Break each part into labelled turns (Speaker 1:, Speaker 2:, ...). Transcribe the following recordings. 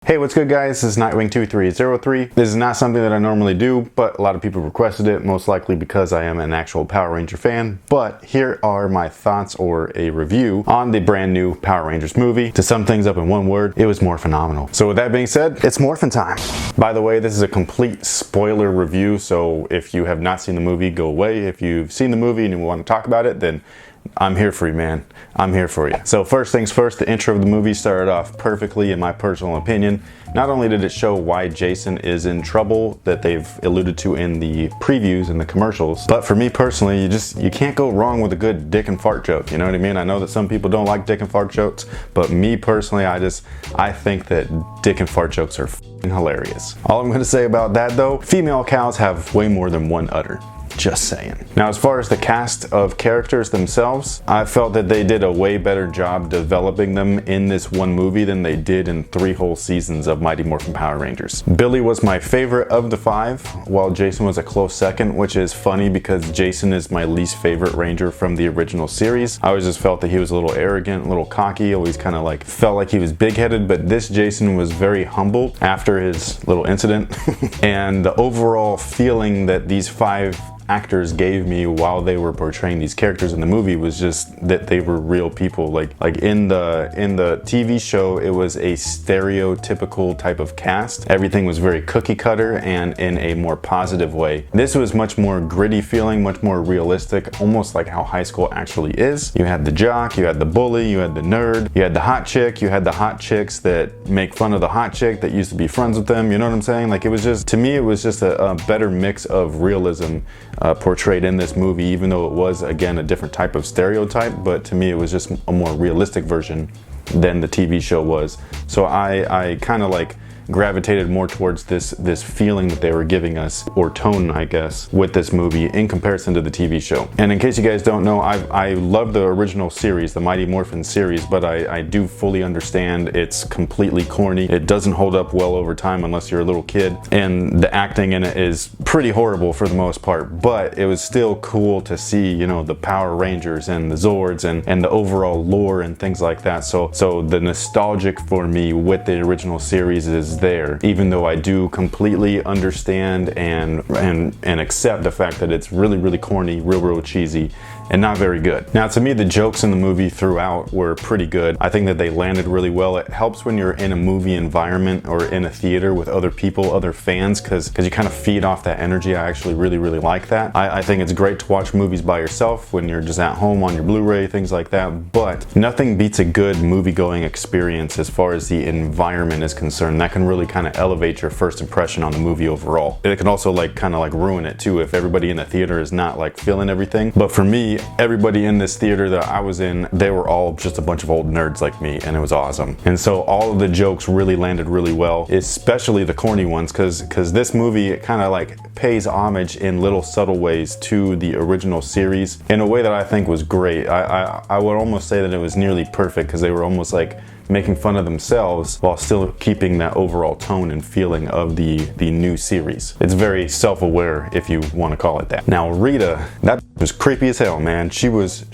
Speaker 1: Hey, what's good guys? This is Nightwing2303. This is not something that I normally do, but a lot of people requested it, most likely because I am an actual Power Ranger fan. But here are my thoughts or a review on the brand new Power Rangers movie. To sum things up in one word, it was more phenomenal. So with that being said, it's morphin' time. By the way, this is a complete spoiler review, so if you have not seen the movie, go away. If you've seen the movie and you want to talk about it, then I'm here for you, man. I'm here for you. So first things first, the intro of the movie started off perfectly in my personal opinion. Not only did it show why Jason is in trouble that they've alluded to in the previews and the commercials, but for me personally, you can't go wrong with a good dick and fart joke, you know what I mean? I know that some people don't like dick and fart jokes, but me personally, I think that dick and fart jokes are f***ing hilarious. All I'm gonna say about that though, female cows have way more than one udder. Just saying. Now, as far as the cast of characters themselves, I felt that they did a way better job developing them in this one movie than they did in 3 whole seasons of Mighty Morphin Power Rangers. Billy was my favorite of the 5, while Jason was a close second, which is funny because Jason is my least favorite Ranger from the original series. I always just felt that he was a little arrogant, a little cocky, always kind of like felt like he was big-headed, but this Jason was very humble after his little incident. And the overall feeling that these 5 actors gave me while they were portraying these characters in the movie was just that they were real people. Like in the TV show, it was a stereotypical type of cast. Everything was very cookie cutter and in a more positive way. This was much more gritty feeling, much more realistic, almost like how high school actually is. You had the jock, you had the bully, you had the nerd, you had the hot chick, you had the hot chicks that make fun of the hot chick that used to be friends with them, you know what I'm saying? Like, it was just, to me, it was just a better mix of realism portrayed in this movie, even though it was, again, a different type of stereotype, but to me it was just a more realistic version than the TV show was. So I kind of like gravitated more towards this feeling that they were giving us, or tone, I guess, with this movie in comparison to the TV show. And in case you guys don't know, I love the original series, the Mighty Morphin series, but I do fully understand it's completely corny. It doesn't hold up well over time unless you're a little kid, and the acting in it is pretty horrible for the most part, but it was still cool to see, you know, the Power Rangers and the Zords and the overall lore and things like that. So the nostalgic for me with the original series is there, even though I do completely understand and accept the fact that it's really corny, real cheesy, and not very good. Now, to me, the jokes in the movie throughout were pretty good. I think that they landed really well. It helps when you're in a movie environment or in a theater with other people, other fans, because you kind of feed off that energy. I actually really like that. I think it's great to watch movies by yourself when you're just at home on your Blu-ray, things like that, but nothing beats a good movie-going experience as far as the environment is concerned. That can really kind of elevate your first impression on the movie overall. It can also kind of ruin it too if everybody in the theater is not like feeling everything. But for me, everybody in this theater that I was in, they were all just a bunch of old nerds like me, and it was awesome. And so all of the jokes really landed really well, especially the corny ones, because this movie, it kind of pays homage in little subtle ways to the original series in a way that I think was great. I would almost say that it was nearly perfect, because they were almost like making fun of themselves while still keeping that overall tone and feeling of the new series. It's very self-aware, if you want to call it that. Now, Rita, that was creepy as hell, man. She was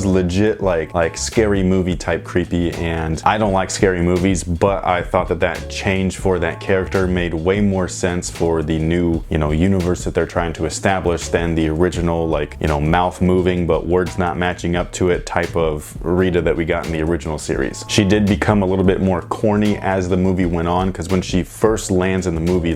Speaker 1: legit like scary movie type creepy, and I don't like scary movies, but I thought that change for that character made way more sense for the new, universe that they're trying to establish than the original, mouth moving but words not matching up to it type of Rita that we got in the original series. She did become a little bit more corny as the movie went on, because when she first lands in the movie,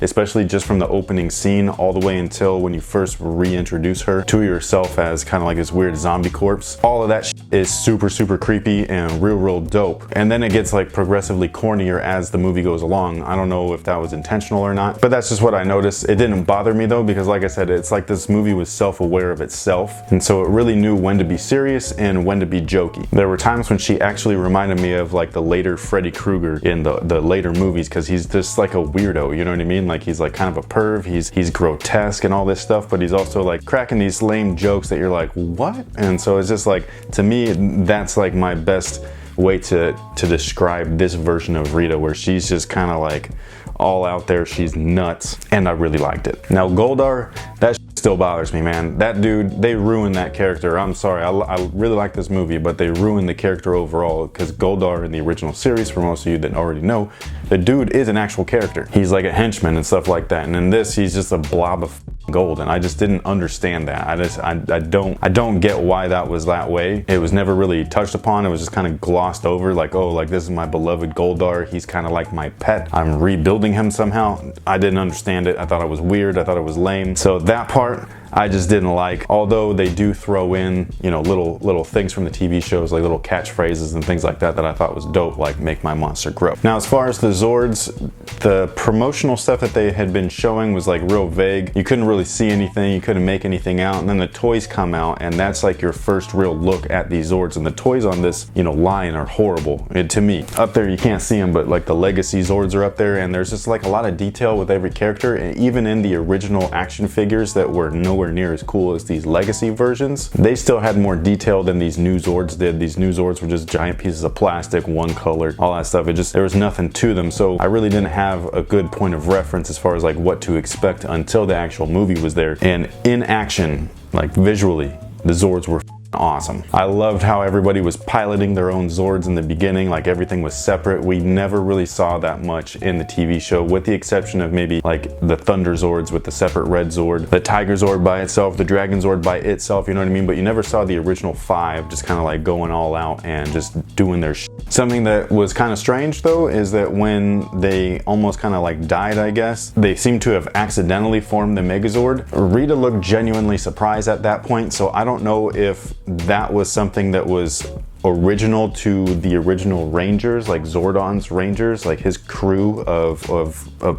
Speaker 1: especially just from the opening scene all the way until when you first reintroduce her to yourself as kind of like this weird zombie corpse, all of that is super creepy and real dope. And then it gets progressively cornier as the movie goes along. I don't know if that was intentional or not, but that's just what I noticed. It didn't bother me though, because like I said, it's like this movie was self-aware of itself, and so it really knew when to be serious and when to be jokey. There were times when she actually reminded me of the later Freddy Krueger in the later movies, because he's just like a weirdo, you know what I mean? He's kind of a perv, he's grotesque and all this stuff, but he's also cracking these lame jokes that you're like, what? And so it's just to me, that's my best way to describe this version of Rita, where she's just kind of all out there, she's nuts, and I really liked it. Now, Goldar, that still bothers me, man. That dude, they ruined that character. I'm sorry, I really like this movie, but they ruined the character overall, because Goldar in the original series, for most of you that already know, the dude is an actual character. He's like a henchman and stuff like that, and in this, he's just a blob of gold, and I just didn't understand that. I don't get why that was that way. It was never really touched upon. It was just kind of glossed over, like, oh, like this is my beloved Goldar. He's kind of like my pet. I'm rebuilding him somehow. I didn't understand it. I thought it was weird. I thought it was lame. So that part I just didn't like. Although they do throw in, you know, little things from the TV shows, like little catchphrases and things like that I thought was dope, like make my monster grow. Now, as far as the Zords, the promotional stuff that they had been showing was like real vague. You couldn't really see anything, you couldn't make anything out, and then the toys come out, and that's like your first real look at these Zords. And the toys on this, you know, line are horrible, to me. Up there you can't see them, but like the legacy Zords are up there, and there's just like a lot of detail with every character, and even in the original action figures that were nowhere near as cool as these legacy versions, they still had more detail than these new Zords did. These new Zords were just giant pieces of plastic, one color, all that stuff. It just, there was nothing to them, so I really didn't have a good point of reference as far as like what to expect until the actual movie was there. And in action, like visually, the Zords were awesome. I loved how everybody was piloting their own Zords in the beginning, like everything was separate. We never really saw that much in the TV show, with the exception of maybe like the Thunder Zords with the separate red Zord, the Tiger Zord by itself, the Dragon Zord by itself, you know what I mean? But you never saw the original 5 just kind of like going all out and just doing their shit. Something that was kind of strange though is that when they almost kind of like died, I guess, they seem to have accidentally formed the Megazord. Rita looked genuinely surprised at that point, so I don't know if that was something that was original to the original Rangers, like Zordon's Rangers, like his crew of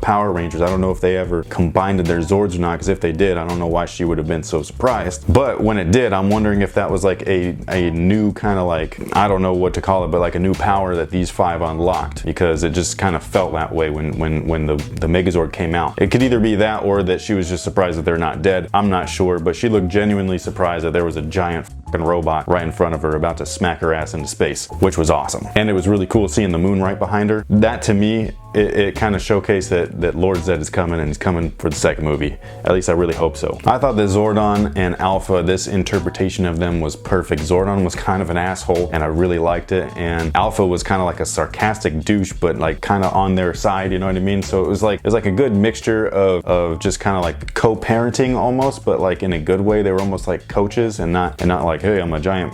Speaker 1: Power Rangers. I don't know if they ever combined their Zords or not, because if they did, I don't know why she would have been so surprised. But when it did, I'm wondering if that was like a new kind of like, I don't know what to call it, but like a new power that these 5 unlocked, because it just kind of felt that way when the Megazord came out. It could either be that or that she was just surprised that they're not dead. I'm not sure, but she looked genuinely surprised that there was a giant robot right in front of her about to smack her ass into space, which was awesome. And it was really cool seeing the moon right behind her. That to me, it kind of showcased that Lord Zed is coming, and he's coming for the second movie. At least I really hope so. I thought that Zordon and Alpha, this interpretation of them was perfect. Zordon was kind of an asshole, and I really liked it. And Alpha was kind of like a sarcastic douche, but like kind of on their side, you know what I mean? So it was like a good mixture of just kind of like co-parenting almost, but like in a good way. They were almost like coaches, and not like, hey, I'm a giant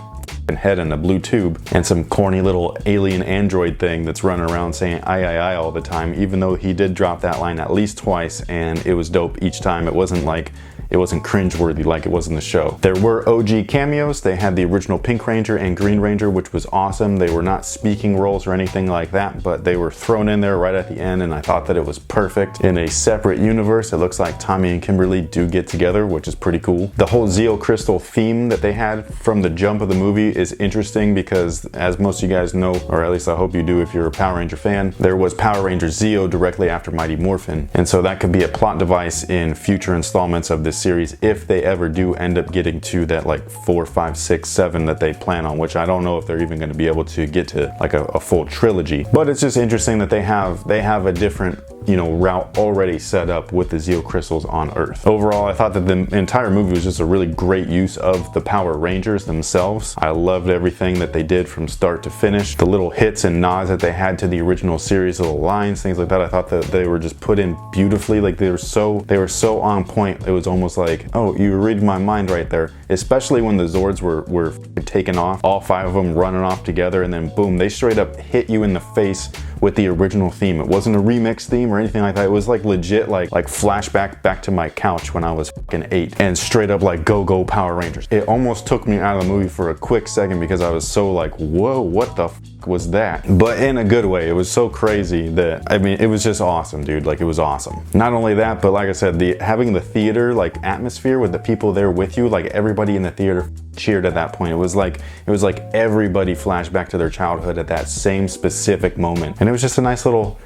Speaker 1: head in a blue tube and some corny little alien android thing that's running around saying I all the time, even though he did drop that line at least twice, and it was dope each time. It wasn't cringeworthy like it was in the show. There were OG cameos. They had the original Pink Ranger and Green Ranger, which was awesome. They were not speaking roles or anything like that, but they were thrown in there right at the end, and I thought that it was perfect. In a separate universe, it looks like Tommy and Kimberly do get together, which is pretty cool. The whole Zeo Crystal theme that they had from the jump of the movie is interesting, because as most of you guys know, or at least I hope you do if you're a Power Ranger fan, there was Power Ranger Zeo directly after Mighty Morphin, and so that could be a plot device in future installments of this series if they ever do end up getting to that like 4, 5, 6, 7 that they plan on, which I don't know if they're even going to be able to get to like a full trilogy. But it's just interesting that they have a different, you know, route already set up with the Zeo Crystals on Earth. Overall, I thought that the entire movie was just a really great use of the Power Rangers themselves. I loved everything that they did from start to finish. The little hits and nods that they had to the original series, little lines, things like that. I thought that they were just put in beautifully. Like they were so on point. It was almost like, oh, you were reading my mind right there. Especially when the Zords were taken off, all 5 of them running off together, and then boom, they straight up hit you in the face with the original theme. It wasn't a remix theme or anything like that. It was like legit like flashback back to my couch when I was fucking 8, and straight up like go Power Rangers. It almost took me out of the movie for a quick second because I was so like, whoa, what the was that? But in a good way. It was so crazy that, I mean, it was just awesome, dude. Like, it was awesome. Not only that, but like I said, having the theater like atmosphere with the people there with you, like everybody in the theater cheered at that point. It was like everybody flashed back to their childhood at that same specific moment, and it was just a nice little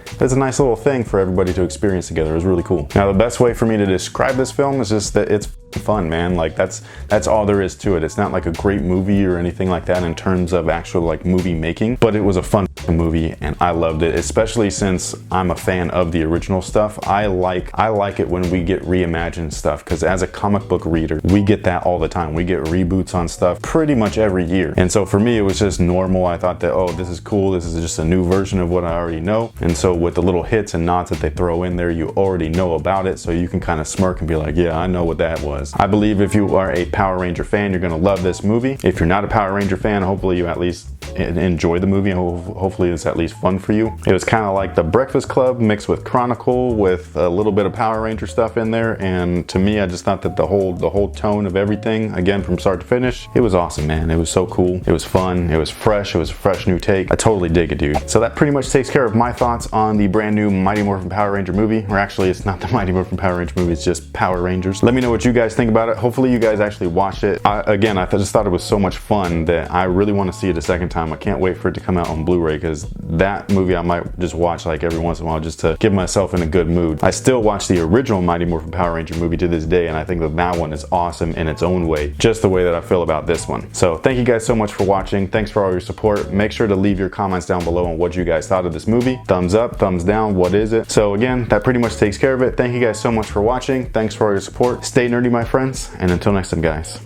Speaker 1: thing for everybody to experience together. It was really cool. Now, the best way for me to describe this film is just that it's fun, man. Like that's all there is to it. It's not like a great movie or anything like that in terms of actual like movie making, but it was a fun movie and I loved it, especially since I'm a fan of the original stuff. I like it when we get reimagined stuff, because as a comic book reader, we get that all the time. We get reboots on stuff pretty much every year. And so for me, it was just normal. I thought that, oh, this is cool. This is just a new version of what I already know. And so with the little hits and nods that they throw in there, you already know about it. So you can kind of smirk and be like, yeah, I know what that was. I believe if you are a Power Ranger fan, you're gonna love this movie. If you're not a Power Ranger fan, hopefully you at least enjoy the movie. Hopefully it's at least fun for you. It was kind of like The Breakfast Club mixed with Chronicle with a little bit of Power Ranger stuff in there. And to me, I just thought that the whole tone of everything, again, from start to finish, it was awesome, man. It was so cool. It was fun. It was fresh. It was a fresh new take. I totally dig it, dude. So that pretty much takes care of my thoughts on the brand new Mighty Morphin Power Ranger movie. Or actually, it's not the Mighty Morphin Power Ranger movie. It's just Power Rangers. Let me know what you guys think about it. Hopefully you guys actually watched it. Again, I just thought it was so much fun that I really want to see it a second time. I can't wait for it to come out on Blu-ray, because that movie I might just watch like every once in a while just to get myself in a good mood. I still watch the original Mighty Morphin Power Ranger movie to this day, and I think that one is awesome in its own way, just the way that I feel about this one. So thank you guys so much for watching. Thanks for all your support. Make sure to leave your comments down below on what you guys thought of this movie. Thumbs up, thumbs down, what is it? So again, that pretty much takes care of it. Thank you guys so much for watching. Thanks for all your support. Stay nerdy, my friends, and until next time, guys,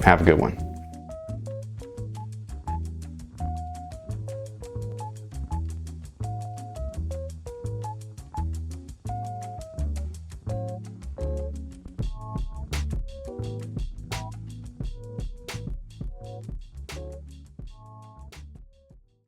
Speaker 1: have a good one.